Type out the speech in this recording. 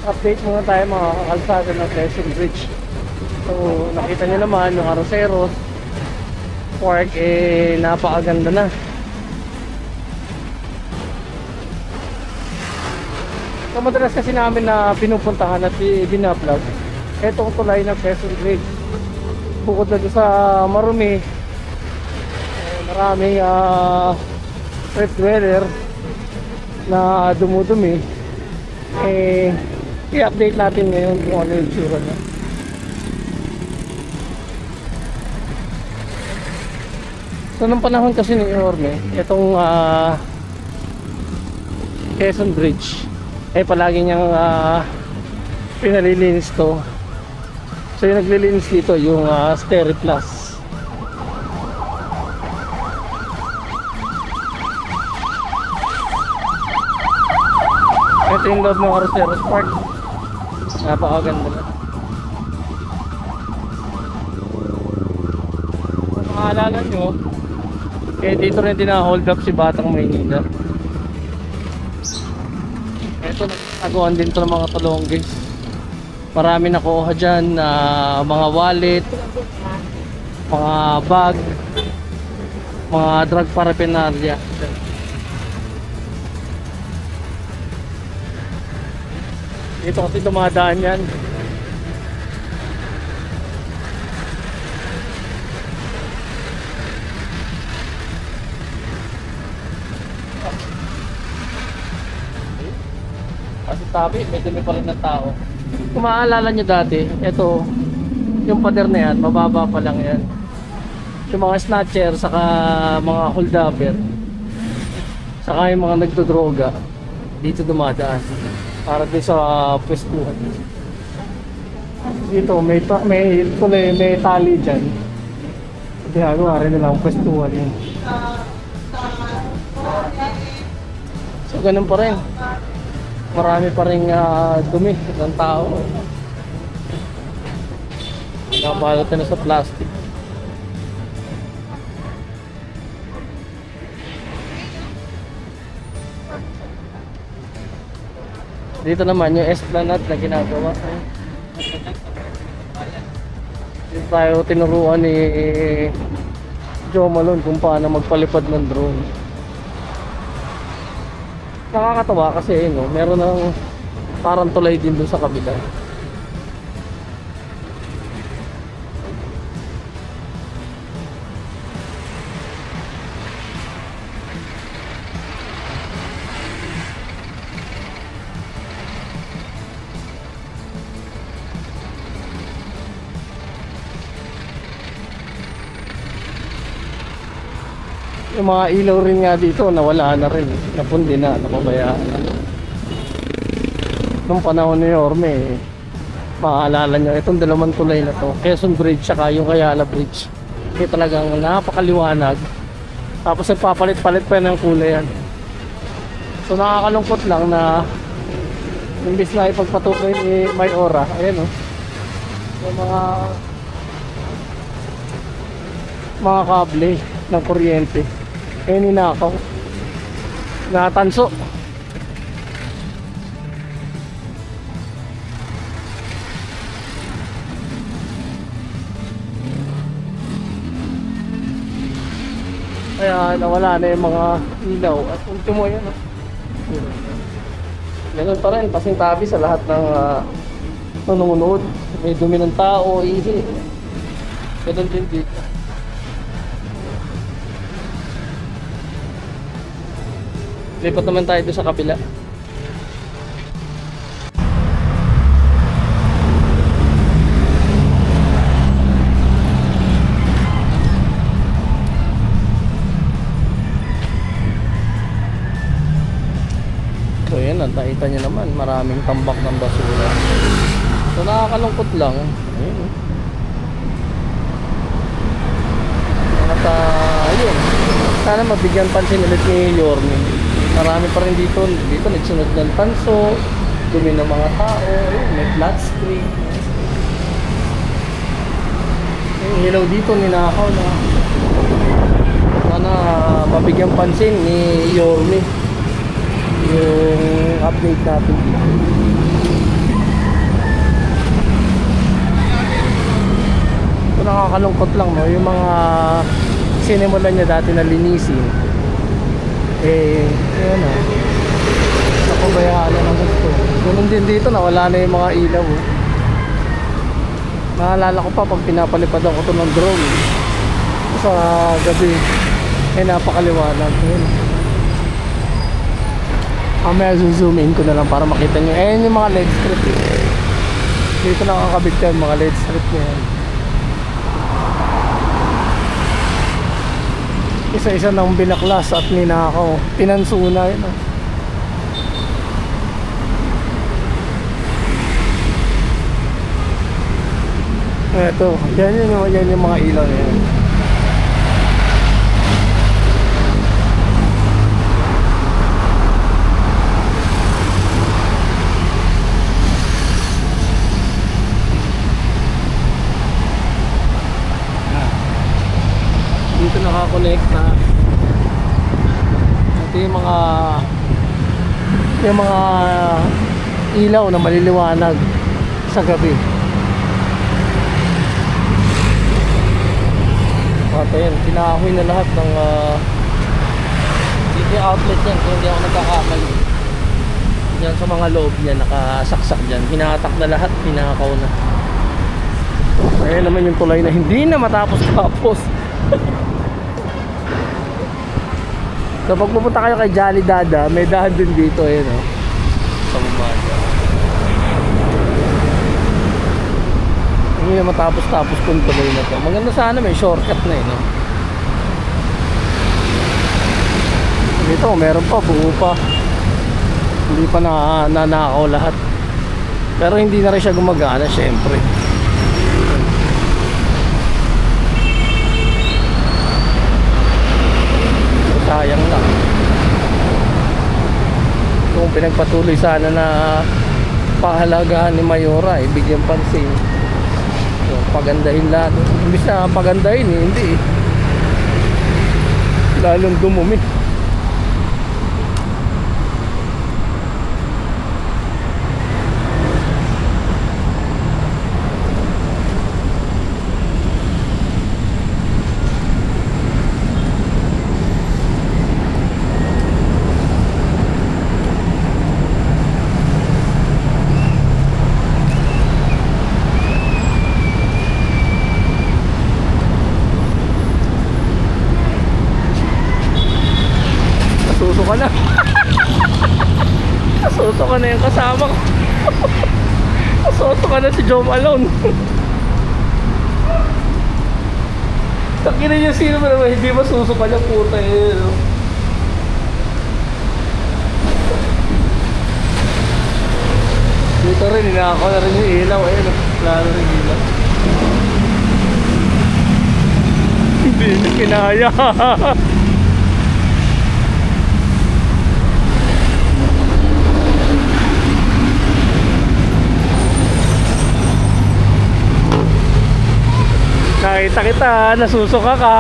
Update muna tayo mga kalsada ng Quezon Bridge. So nakita nyo naman yung Arroceros Park napakaganda na. So madalas kasi namin na pinupuntahan at binablog etong tulay ng Quezon Bridge. Bukod na doon sa marumi, maraming street dweller na dumudumi. I-update natin ngayon kung ano yung tsura na. So nung panahon kasi ni Orme, itong Quezon Bridge palagi niyang pinalilinis to. So yung naglilinis dito yung Steriplus. Ito yung loob ng Arroceros Park. Napakaganda na. Kung maalala nyo, dito rin hold up si Batang Maynila. Ito nagtaguan din to ng mga talonggis. Marami nakuha dyan na mga wallet, mga bag, mga drug paraphernalia. Dito kasi dumadaan yan. Kasi tabi, may dumi pa rin ng tao. Kung maaalala nyo dati, ito, yung pader na yan, mababa pa lang yan. Yung mga snatcher, saka mga hold-upper, saka yung mga nagdodroga, dito dumadaan. Para din sa pwestuhan. Dito, may tali dyan. Ginagawa rin nila ang pwestuhan yun. So, ganun pa rin. Marami pa rin dumi ng tao. Nabalot na sa plastic. Dito naman yung esplanade na ginagawa. Dito tayo tinuruan ni Joe Malone kung paano magpalipad ng drone. Nakakatawa kasi meron ng parang tulay din doon sa kabila. Yung mga ilaw rin nga dito nawala na rin, napundi na, napabayaan na. Nung panahon ni Orme, maaalala nyo itong dalawang tulay na to, Quezon Bridge saka yung Ayala Bridge, talagang napakaliwanag. Tapos nagpapalit-palit pa ng kulay yan. So nakakalungkot lang na imbis na ipagpatuloy ni Mayora, ayan yung mga kable ng kuryente ninakaw, natanso. Kaya nawala na yung mga ilaw at ultimo yan ganun pa rin, pasing-tabi sa lahat ng nanonood. May dumi ng tao, ihi. Ganun din dito. Lipat naman tayo doon sa kabila. So yan, nakita nyo naman, maraming tambak ng basura. So nakakalungkot lang. Ayun. At ayun, sana mabigyan pansin ulit ni Yorme. Marami pa rin dito nagsunod ng tanso, dumi ng mga tao, may flat screen. Yung ilaw dito ninakaw na. Sana mabigyan pansin ni Yorme yung update natin dito. nakakalungkot lang, no? Yung mga sinimulan niya dati na linisin, yun o, napabayaan na ng gusto. Ganun din dito, nawala na yung mga ilaw, oh. Naalala ko pa pag pinapalipad ako to ng drone sa gabi, napakaliwanag. Yun. Mamaya zoom in ko na lang para makita nyo. Yung mga LED strip, eh. Dito nakakabit yan, mga LED strip na yan. Isa-isa ng binaklas at ninakaw. Pinansuna yun, oh. Eto, yan yung mga ilaw na yan. Dito nakakonekta. Ito yung mga ilaw na maliliwanag sa gabi. At ayan, pinahoy na lahat ng TV outlet yan, kung hindi ako nagkakamali. Yan sa mga loob niya, nakasaksak dyan. Hinahatak na lahat, pinakaw na. Ayan naman yung tulay na hindi na matapos-tapos. So pag pupunta kayo kay Jolly Dada, may dahan din dito, ayan o. Sa bumada. Hindi na matapos-tapos kung tuloy na to. Maganda sana may shortcut na no? Dito meron pa, buo pa. Hindi pa nanakaw lahat. Pero hindi na rin siya gumagana syempre. Sayang lang. Kung pinagpatuloy sana na pahalagahan ni Mayora, bigyan pansin. Pagandahin lahat. Imbis na pagandahin hindi lalong dumumi. Nasuso ka na. Nasuso ka na yung kasama ko. Nasuso ka na si Joe Malone. Takirin niya sino ba naman hindi masuso ka niya puta eh. Dito rin, inako na rin yung ilaw eh. Lalo rin ilaw. Hindi na kinaya. Nakita kita, nasusuka ka.